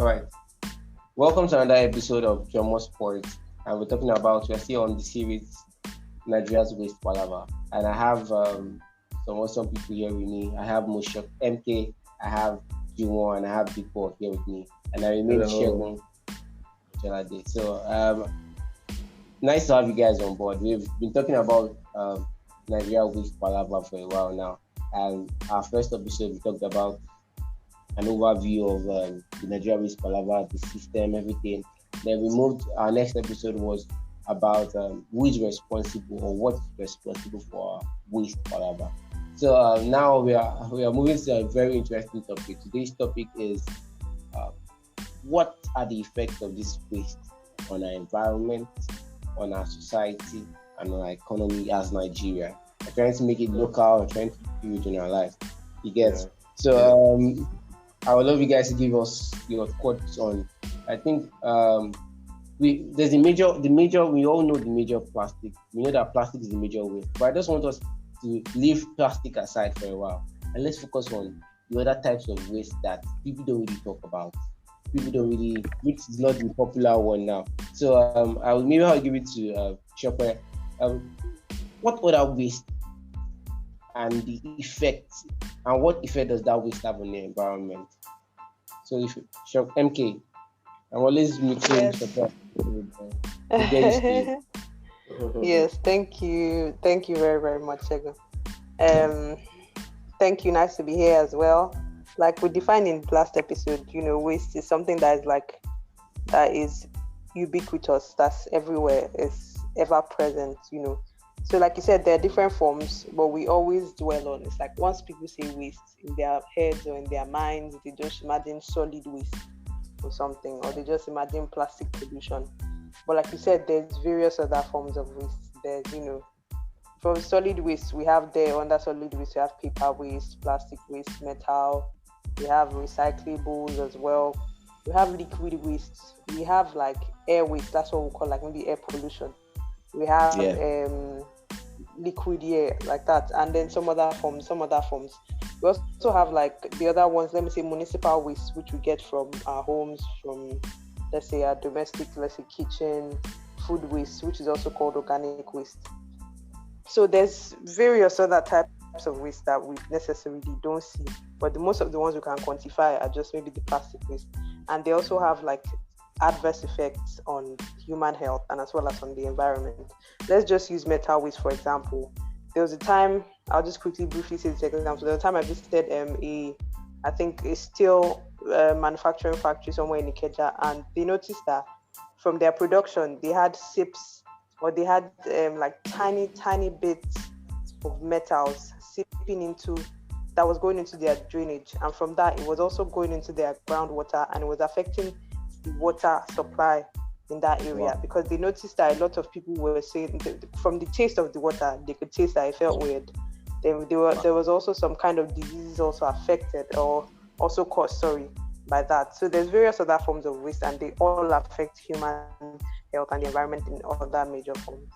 right. Welcome to another episode of Jomo Sports. And we're still on the series Nigeria's Waste Palava. And I have some awesome people here with me. I have Moshok MK, I have Juwon, and I have Big Paul here with me. And I remain Hello. Shegun Jalade. Nice to have you guys on board. We've been talking about Nigeria Waste Palava for a while now. And our first episode, we talked about an overview of the Nigeria Waste Palava, the system, everything. Then we moved. Our next episode was about who is responsible or what is responsible for our waste palava. So now we are moving to a very interesting topic. Today's topic is uh, what are the effects of this waste on our environment, on our society, and on our economy as Nigeria. We're trying to make it local. We're trying to do it generalized. You get. Yeah. So I would love you guys to give us your thoughts on. I think there's the major we all know the major plastic. We know that plastic is the major waste, but I just want us to leave plastic aside for a while and let's focus on the other types of waste that people don't really talk about. People don't really, which is not the popular one now. So I'll give it to Chopper. Um, what other waste and the effect and what effect does that waste have on the environment? So if Shop MK, I'm always mixing Yes. Chopper with Dennis. Yes, thank you. Thank you very, very much, Sego. Um, Thank you. Nice to be here as well. Like we defined in the last episode, waste is something that is ubiquitous, that's everywhere, is ever present. So like you said, there are different forms, but we always dwell on it's like once people say waste in their heads or in their minds, they just imagine solid waste or something, or they just imagine plastic pollution. But like you said, there's various other forms of waste. From solid waste, we have there under solid waste, we have paper waste, plastic waste, metal. We have recyclables as well. We have liquid waste. We have like air waste. That's what we call like maybe air pollution. We have Yeah. liquid air like that, and then some other forms. We also have like the other ones. Let me say municipal waste, which we get from our homes, from let's say our domestic, let's say kitchen, food waste, which is also called organic waste. So there's various other types of waste that we necessarily don't see, but the most of the ones we can quantify are just maybe the plastic waste, and they also have like adverse effects on human health and as well as on the environment. Let's just use metal waste for example. There was a time, I'll just quickly briefly say this example. There was a time I visited I think a steel manufacturing factory somewhere in Ikeja, and they noticed that from their production they had sips, or they had like tiny bits of metals seeping into, that was going into their drainage, and from that it was also going into their groundwater, and it was affecting the water supply in that area. Wow. Because they noticed that a lot of people were saying from the taste of the water they could taste that it felt weird. There was also some kind of diseases also affected, or also caused, by that. So there's various other forms of waste, and they all affect human health and the environment in other major forms.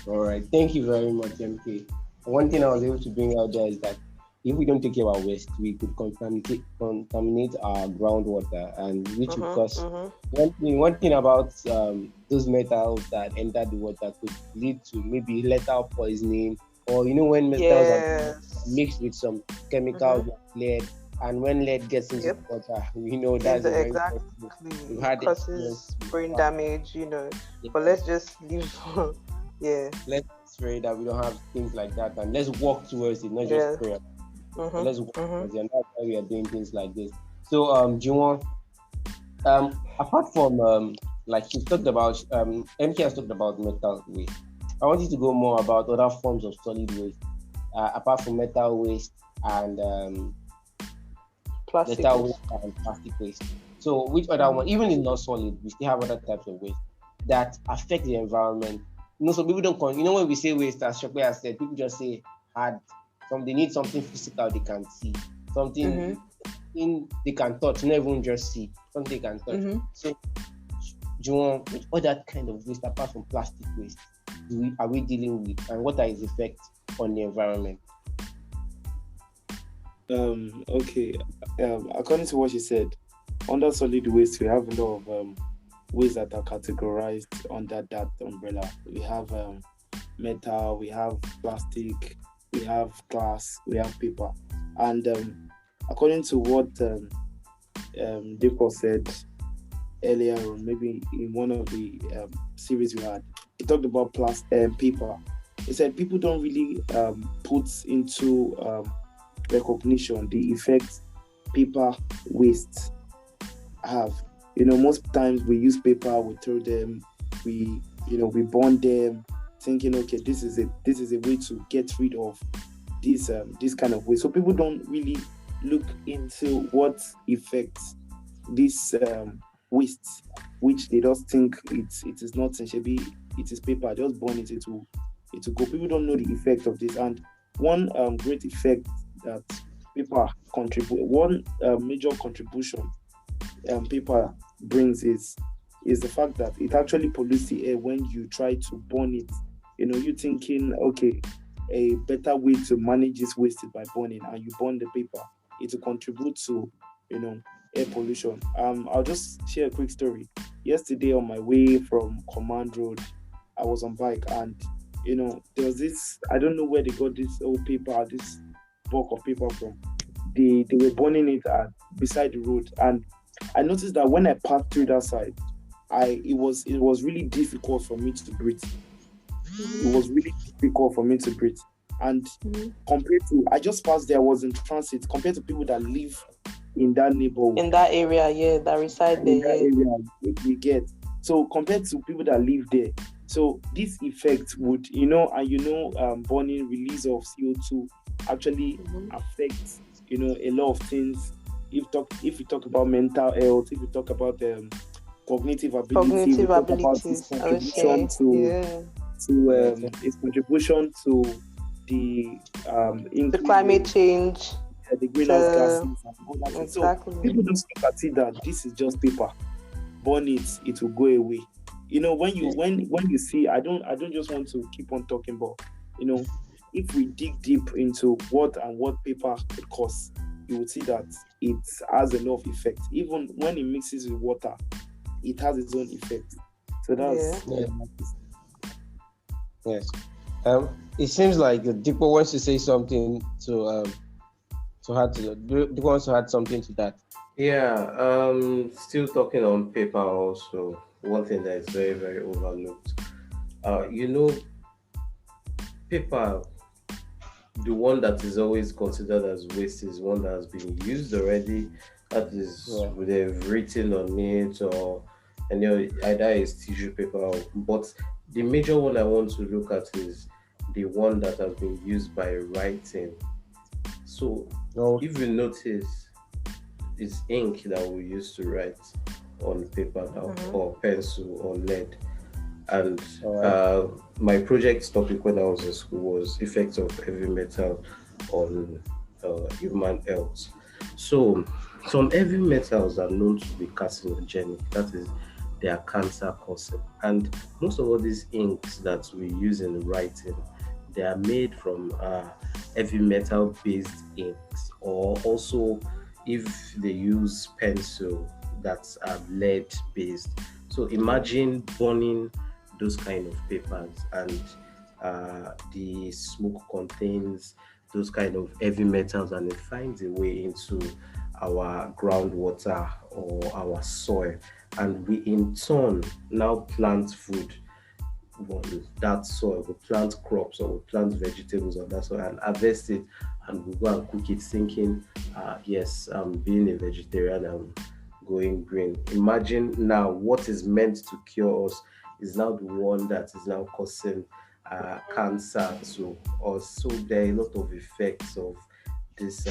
All right. Thank you very much, MK. One thing I was able to bring out there is that if we don't take care of our waste, we could contaminate our groundwater, and which would cause one thing about those metals that enter the water could lead to maybe lethal poisoning, or when metals are Yes. mixed with some chemicals like lead, and when lead gets into Yep. the water, we know that's a very Exactly. we've had experience. Causes brain damage. But let's just leave. Yeah. Let's pray that we don't have things like that, and let's work towards it, not Yeah. just pray. But let's work Mm-hmm. towards it, and that's why we are doing things like this. So, Juwon, apart from like you talked about, MK has talked about metal waste. I want you to go more about other forms of solid waste, apart from metal waste and Plastic metal waste. waste and plastic waste. So, which other one? Even in not solid, we still have other types of waste that affect the environment. Some people don't. When we say waste, as Shokwe has said, people just say hard. They need something physical they can see, something they can touch, not even just see, something they can touch. So, Juwon, which other kind of waste apart from plastic waste are we dealing with, and what are its effects on the environment? Okay. According to what you said, under solid waste, we have a lot of waste that are categorized under that umbrella. We have metal, we have plastic, we have glass, we have paper. And according to what Deco said earlier, or maybe in one of the series we had, he talked about paper. He said people don't really put into recognition the effect paper waste have. Most times we use paper, we throw them, we burn them, thinking, okay, this is a way to get rid of this kind of waste. So people don't really look into what effects this waste, which they just think it is nothing, maybe it is paper, just burn it, it will go. People don't know the effect of this. And one great effect that paper contribute, one major contribution paper brings is the fact that it actually pollutes the air when you try to burn it. You thinking, okay, a better way to manage this waste is by burning, and you burn the paper, it will contribute to air pollution. I'll just share a quick story. Yesterday on my way from Command Road, I was on bike, and there was this, I don't know where they got this old paper, this bulk of paper from. They were burning it beside the road, and I noticed that when I passed through that side, it was really difficult for me to breathe. It was really difficult for me to breathe. And compared to, I just passed there, I was in transit, compared to people that live in that neighborhood, in that area, that reside there, in that area, we get. So compared to people that live there, so this effect would, burning, release of CO2 actually affects, a lot of things. If you talk about mental health, if you talk about cognitive abilities, about its contribution its contribution to the the climate change, the greenhouse gases and all that. Exactly. So people just look at it that this is just paper. Burn it will go away. When you see, I don't just want to keep on talking, but if we dig deep into what paper could cause, you will see that it has a lot of effect. Even when it mixes with water, it has its own effect. So that's yes. It seems like Dipo wants to say something to add to Dipo wants to add something to that. Yeah, still talking on paper also. One thing that is very, very overlooked. Paper, the one that is always considered as waste, is one that has been used already. That is, they've written on it, or either is tissue paper. But the major one I want to look at is the one that has been used by writing. So if you notice, it's ink that we use to write on paper now, or pencil or lead. And my project topic when I was in school was effects of heavy metal on human health. So some heavy metals are known to be carcinogenic, that is, they are cancer causing. And most of all these inks that we use in writing, they are made from heavy metal based inks, or also if they use pencil that's lead based. So imagine burning those kind of papers, and the smoke contains those kind of heavy metals, and it finds a way into our groundwater or our soil, and we in turn now plant food on that soil. We plant crops or we plant vegetables on that soil and harvest it, and we go and cook it thinking, yes, I'm being a vegetarian, I'm going green. Imagine now what is meant to cure us is now the one that is now causing cancer to us. So there are a lot of effects of this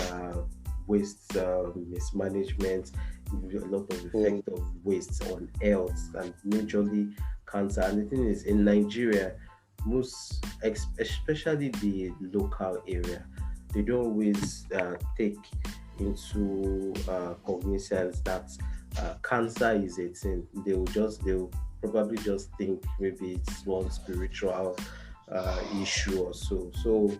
waste mismanagement, a lot of effect of waste on health, and majorly cancer. And the thing is, in Nigeria, most, especially the local area, they don't always take into cognizance that cancer is a thing. They'll probably just think maybe it's one spiritual issue or so. So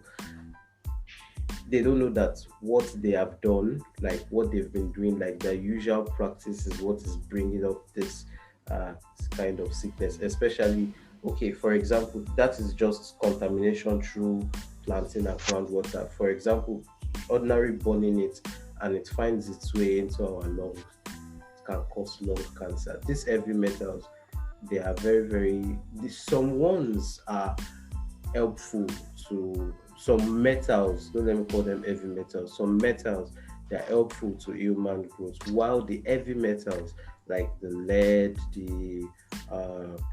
they don't know that what they have done, like what they've been doing, like their usual practice is what is bringing up this kind of sickness. Especially, okay, for example, that is just contamination through planting and groundwater. For example, ordinary burning it and it finds its way into our lungs, it can cause lung cancer. These heavy metals, they are very, very. Some ones are helpful to some metals. Don't let me call them heavy metals. Some metals, they are helpful to human growth, while the heavy metals like the lead, the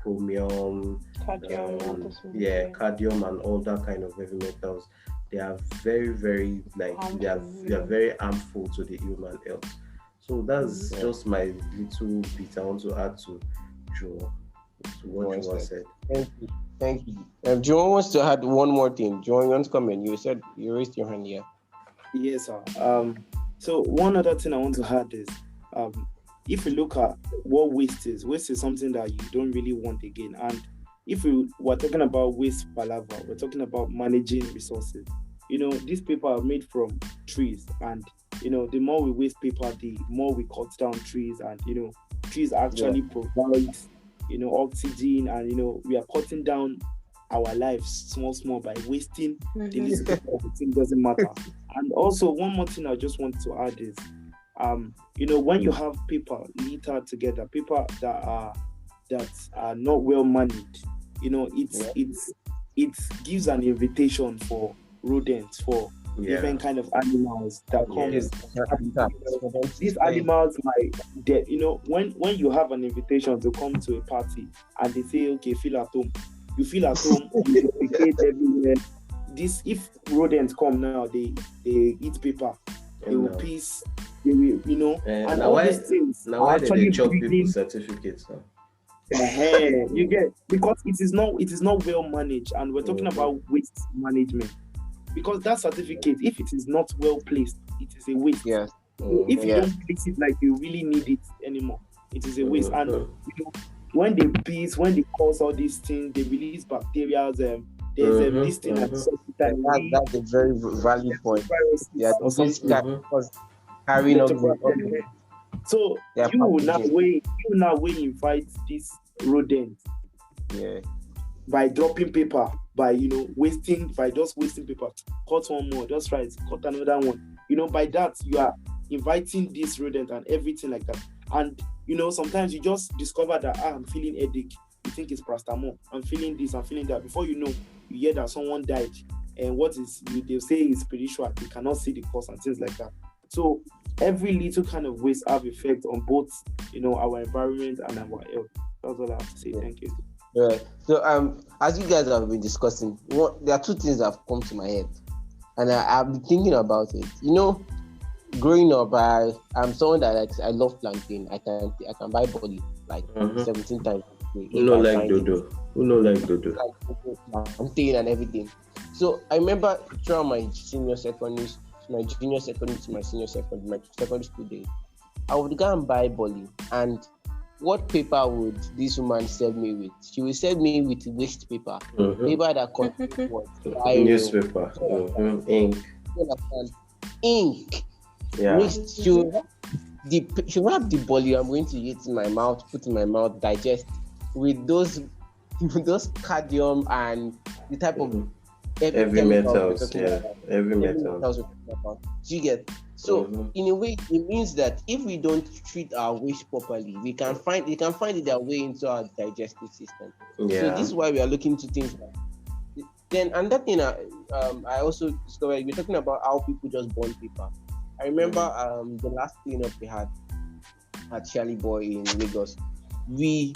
chromium, Cadmium, all this one, cadmium, and all that kind of heavy metals, they are very, very like they are Harmful. very harmful to the human health. So that's just my little bit I want to add to Joe, to what Joe said. Thank you. Thank you. Joan wants to add one more thing. Joan, you want to come in? You said you raised your hand here. Yes, sir. So one other thing I want to add is, if you look at what waste is something that you don't really want again. And if we're talking about waste palaver, we're talking about managing resources. These paper are made from trees, and the more we waste paper, the more we cut down trees, and trees actually provide oxygen, and we are cutting down our lives small by wasting the little paper. The thing doesn't matter. And also, one more thing I just want to add is, when you have people littered together, people that are not well managed, it gives an invitation for rodents, for different kind of animals that come. These animals might dead. When you have an invitation to come to a party and they say, okay, feel at home. You feel at home, you defecate everywhere. If rodents come now, they eat paper, they will piss, they will, and all these things. Now why they chop people's certificates now? You get, because it is not well managed, and we're talking about waste management. Because that certificate, if it is not well placed, it is a waste. Yes. If you don't place it like you really need it anymore, it is a waste. And when they piss, when they cause all these things, they release bacteria. There's this thing that's a very valid point. Yeah, carrying on. So you now invite this rodent. Yeah. By dropping paper, by just wasting paper, cut one more, just right, cut another one. By that you are inviting this rodent and everything like that. And sometimes you just discover that I'm feeling headache. You think it's paracetamol. I'm feeling this, I'm feeling that. Before you know, you hear that someone died, and they'll say is spiritual. They cannot see the cause and things like that. So every little kind of waste have effect on both our environment and our health. That's all I have to say. Thank you. Yeah. So as you guys have been discussing, there are two things that have come to my head, and I've been thinking about it. Growing up, I'm someone that I love planting. I can buy body like 17 times. Who no like dodo? Planting and everything. So I remember throughout my junior secondary to my senior secondary, my secondary school days, I would go and buy body. And what paper would this woman serve me with? She will serve me with waste paper. Paper that contains what? Newspaper. Ink. Ink. Yeah. She will have the body I'm going to eat in my mouth, put in my mouth, digest with those cadmium and the type of heavy metals. Heavy metals. You get? So in a way, it means that if we don't treat our waste properly, they can find their way into our digestive system. Yeah. So this is why we are looking to things like. Then another thing I also discovered, we're talking about how people just burn paper. I remember the last cleanup we had at Charlie Boy in Lagos. We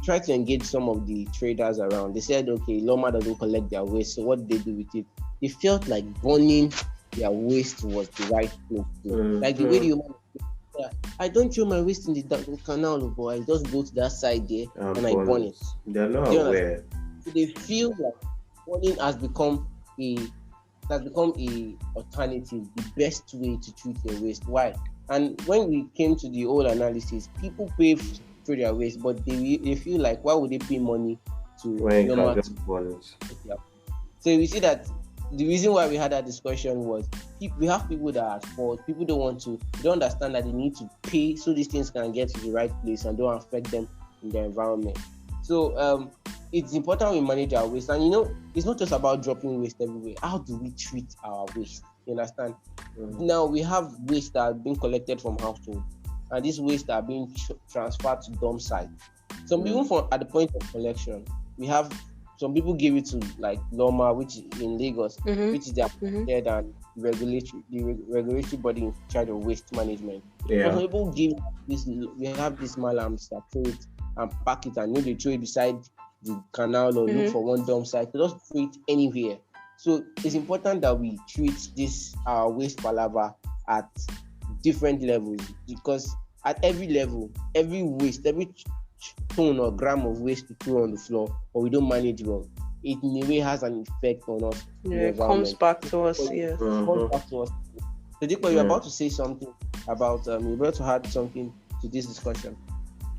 tried to engage some of the traders around. They said, okay, Loma doesn't collect their waste, so what did they do with it? They felt like burning their waste was the right thing to do. Like the way you I don't throw my waste in the canal, but I just go to that side there and I burn it. They're not aware. So they feel like burning has become a alternative, the best way to treat their waste. Why? And when we came to the whole analysis, people pay through their waste, but they feel like, why would they pay money to burn it? So we see that the reason why we had that discussion was we have people that are at fault. People they don't understand that they need to pay so these things can get to the right place and don't affect them in the environment. So it's important we manage our waste. And it's not just about dropping waste everywhere. How do we treat our waste? You understand? Now we have waste that are being collected from households, and these waste are being transferred to dump sites. Some even at the point of collection, we have some people give it to like Loma, which is in Lagos, which is their head and regulatory body in charge of waste management. Yeah. Some people give this. We have these malams that throw it and pack it, and they throw it beside the canal or look for one dump site. They just throw it anywhere. So it's important that we treat this waste palaver at different levels, because at every level, every waste, every ton or gram of waste we throw on the floor or we don't manage well, it in a way has an effect on us. Yeah, it comes back to us. Yeah. Comes back to us. So, Diko, you're about to say something about you're about to add something to this discussion.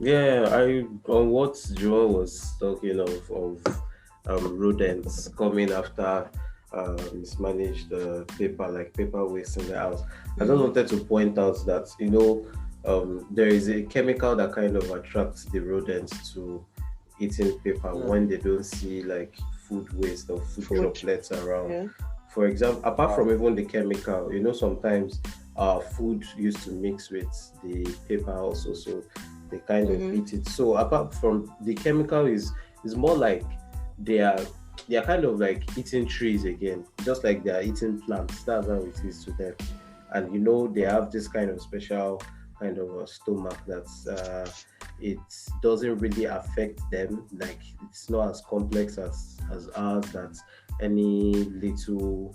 Yeah, on what Joel was talking of rodents coming after mismanaged paper, like paper waste in the house. I just wanted to point out that there is a chemical that kind of attracts the rodents to eating paper when they don't see like food waste or food droplets around. Yeah. For example, apart from even the chemical, sometimes food used to mix with the paper also, so they kind of eat it. So apart from the chemical, is more like they are kind of like eating trees again, just like they are eating plants. That's how it is to them. And they have this kind of special kind of a stomach that it doesn't really affect them. Like it's not as complex as ours, that any little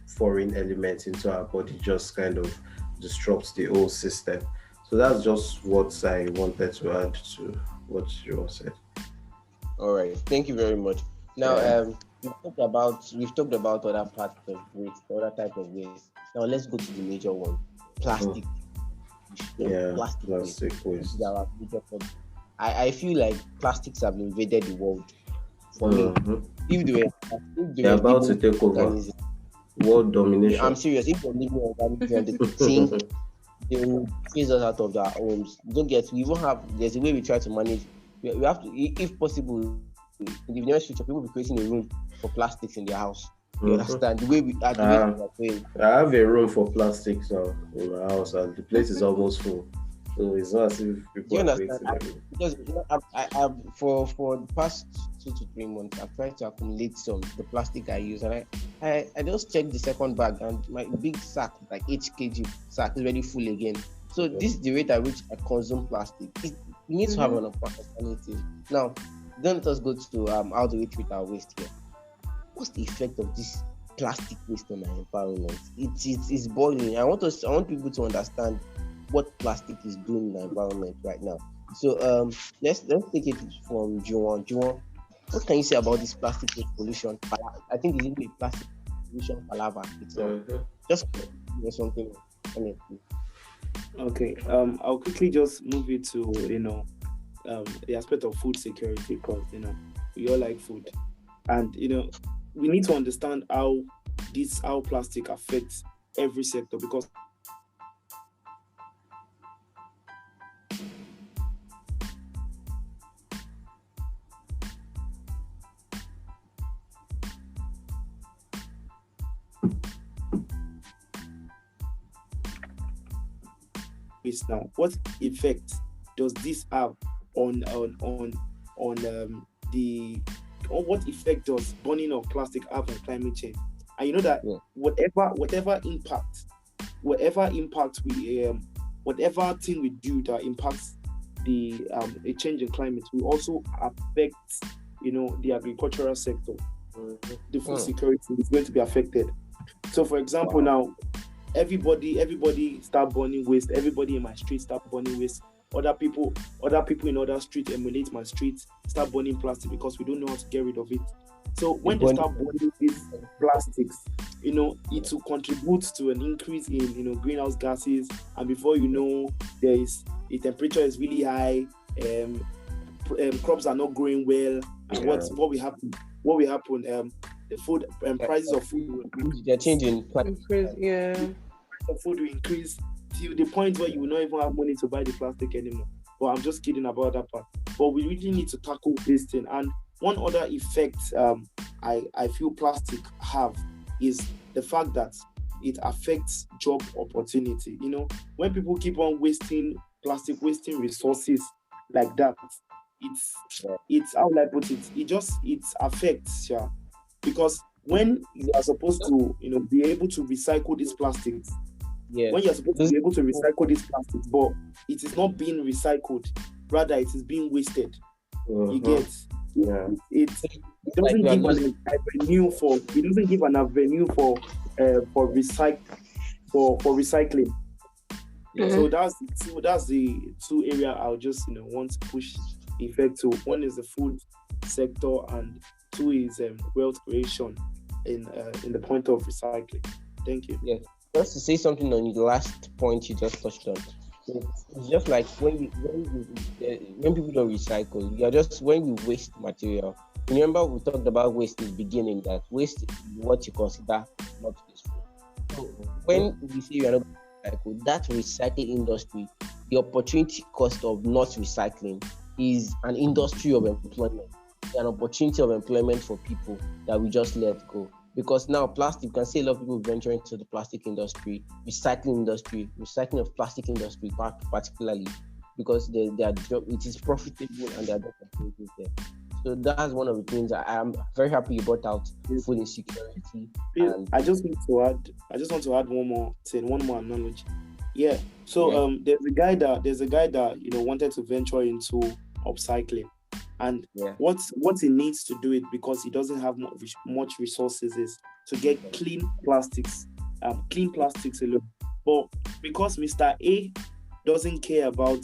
foreign element into our body just kind of disrupts the whole system. So that's just what I wanted to add to what you said. All right, thank you very much. Now, we've talked about other parts of waste, other type of waste. Now let's go to the major one: plastic. Plastic waste. Our major problem. I feel like plastics have invaded the world. For me, if they're about to take over world domination. I'm serious. If they're living organisms, they think they will chase us out of our homes. Don't get. We even have. There's a way we try to manage. We have to, if possible, in the near future, people will be creating a room for plastics in their house. You understand the way we are doing. I have a room for plastics now in my house, and the place is almost full. So it's not as if people are creating. Because for the past 2 to 3 months, I've tried to accumulate the plastic I use, and I just checked the second bag, and my big sack, like 8 kg sack, is already full again. So this is the rate at which I consume plastic. We need to have an alternative. Now, don't let us go to how do we treat our waste here. What's the effect of this plastic waste on our environment? It's boiling. I want people to understand what plastic is doing in the environment right now. So let's take it from Juwon. Juwon, what can you say about this plastic waste pollution? I think it's a plastic pollution palaver itself. Just something on it. Okay, I'll quickly just move it to the aspect of food security, because we all like food, and we need to understand how plastic affects every sector, because now, what effect does this have on what effect does burning of plastic have on climate change? And you know that whatever impact we whatever thing we do that impacts a change in climate will also affect the agricultural sector. The food security is going to be affected. So for example, now everybody start burning waste. Everybody in my street start burning waste. Other people in other streets emulate my streets, start burning plastic because we don't know how to get rid of it. So when they start burning these plastics, it will contribute to an increase in greenhouse gases, and before you know, the temperature is really high. Crops are not growing well, and what will happen? the food and prices of food will They're changing. Yeah. of food will increase till the point where you will not even have money to buy the plastic anymore. But I'm just kidding about that part. But we really need to tackle this thing. And one other effect I feel plastic have is the fact that it affects job opportunity. You know, when people keep on wasting plastic, wasting resources like that, it's how will I put it? It affects, yeah. Because when you are supposed to, be able to recycle these plastics, Yeah. when you're supposed to be able to recycle these plastics, but it is not being recycled, rather it is being wasted. You get it doesn't give an avenue for recycling. Yeah. So that's the two area I'll just want to push effect to. One is the food sector, and two is wealth creation in the point of recycling. Thank you. Yes. Just to say something on the last point you just touched on. It's just like when people don't recycle, you're just when you waste material. Remember we talked about waste in the beginning, that waste is what you consider not useful. So when we say you're not recycle, that recycling industry, the opportunity cost of not recycling is an industry of employment, an opportunity of employment for people that we just let go. Because now plastic, you can see a lot of people venture into the plastic industry, recycling of plastic industry particularly, because their job, it is profitable and they're not opportunities there. So that's one of the things I'm very happy you brought out, food insecurity. And I just want to add one more thing, one more analogy. Yeah. So there's a guy that wanted to venture into upcycling. And what he needs to do it, because he doesn't have much resources, is to get clean plastics alone. But because Mr. A doesn't care about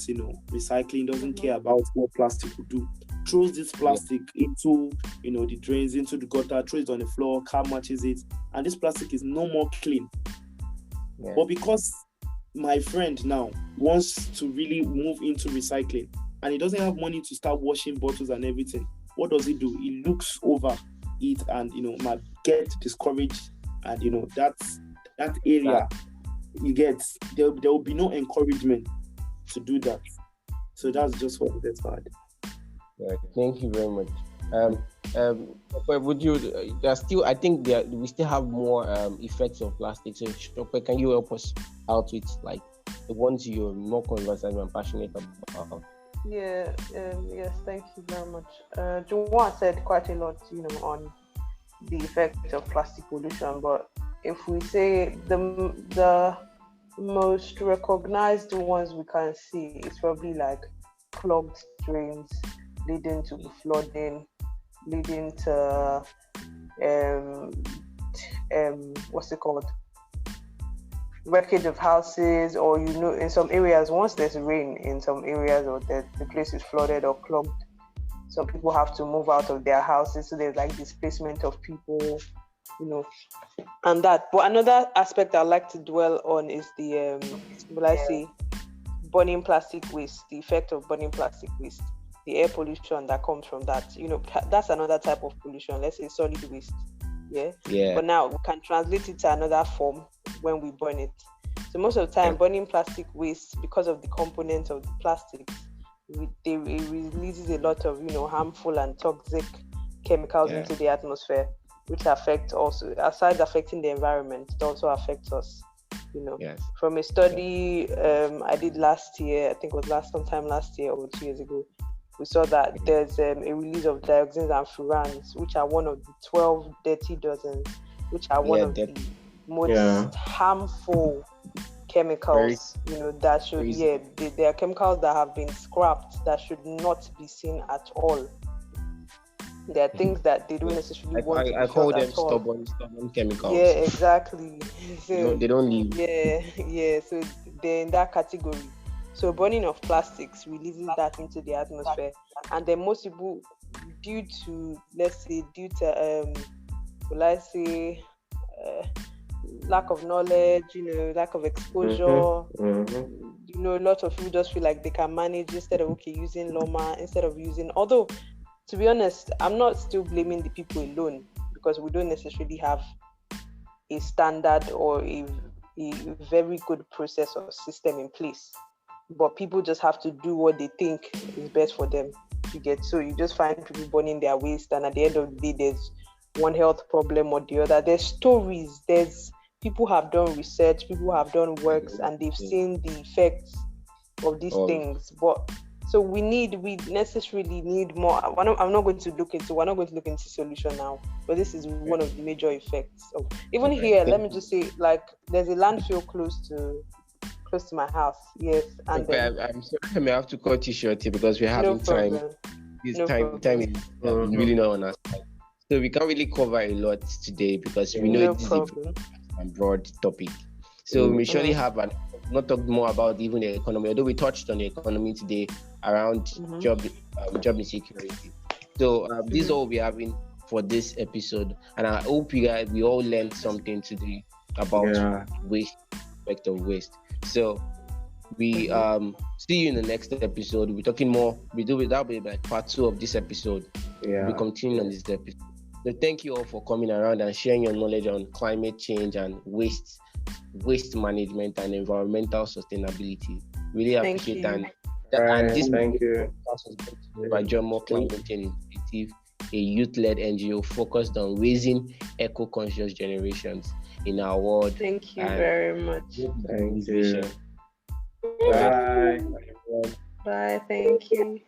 recycling, doesn't care about what plastic will do, throws this plastic into the drains, into the gutter, throws it on the floor, car matches it, and this plastic is no more clean. But because my friend now wants to really move into recycling, and he doesn't have money to start washing bottles and everything, what does he do? He looks over it and might get discouraged, and that area you get there will be no encouragement to do that. So that's just what that's hard. Right. Thank you very much. But would you? There's still, I think we still have more effects of plastic. So, Shokwe, can you help us out with like the ones you're more conversant and passionate about? Yeah. Yes. Thank you very much. Juwan said quite a lot, on the effect of plastic pollution. But if we say the most recognized ones we can see is probably like clogged drains, leading to flooding, leading to what's it called? Wreckage of houses, or in some areas, once there's rain in some areas, or the place is flooded or clogged, some people have to move out of their houses, so there's like displacement of people, and that. But another aspect I'd like to dwell on is the burning plastic waste, the effect of burning plastic waste, the air pollution that comes from that. That's another type of pollution, let's say solid waste. Yeah. But now we can translate it to another form when we burn it. So most of the time, burning plastic waste, because of the components of the plastics, it releases a lot of harmful and toxic chemicals into the atmosphere, which affect also, aside affecting the environment, it also affects us. From a study I did last year, I think it was sometime last year or 2 years ago, we saw that there's a release of dioxins and furans, which are one of the 12 dirty dozens, which are one of the most harmful chemicals, that should, they are chemicals that have been scrapped, that should not be seen at all. There are things that they don't necessarily want to be. I call them stubborn chemicals. Yeah, exactly. So, they don't leave. Yeah. So they're in that category. So burning of plastics releases that into the atmosphere, and then most people, due to lack of knowledge, lack of exposure, a lot of people just feel like they can manage instead of using Loma, instead of using. Although, to be honest, I'm not still blaming the people alone, because we don't necessarily have a standard or a very good process or system in place. But people just have to do what they think is best for them to get. So you just find people burning their waste, and at the end of the day, there's one health problem or the other. There's stories, there's people have done research, people have done works, and they've seen the effects of these things. But so we necessarily need more. We're not going to look into solution now, but this is one of the major effects of even here. Let me just say, like, there's a landfill close to my house. Yes, and I'm sorry, I may have to cut you short here because we're having time. This time is really not on us. So we can't really cover a lot today because we know it's a broad topic. So we surely have not talk more about even the economy, although we touched on the economy today around job insecurity. So this is all we're having for this episode, and I hope we all learned something today about waste, effect of waste. So we see you in the next episode. We're talking more. That'll be like part 2 of this episode. We continue on this episode. So thank you all for coming around and sharing your knowledge on climate change and waste management and environmental sustainability. Really appreciate that. And this thank you. By Jomo Climate Change Initiative, a youth-led NGO focused on raising eco-conscious generations in our world. Thank you very much. Thank you. Bye. Bye. Thank you.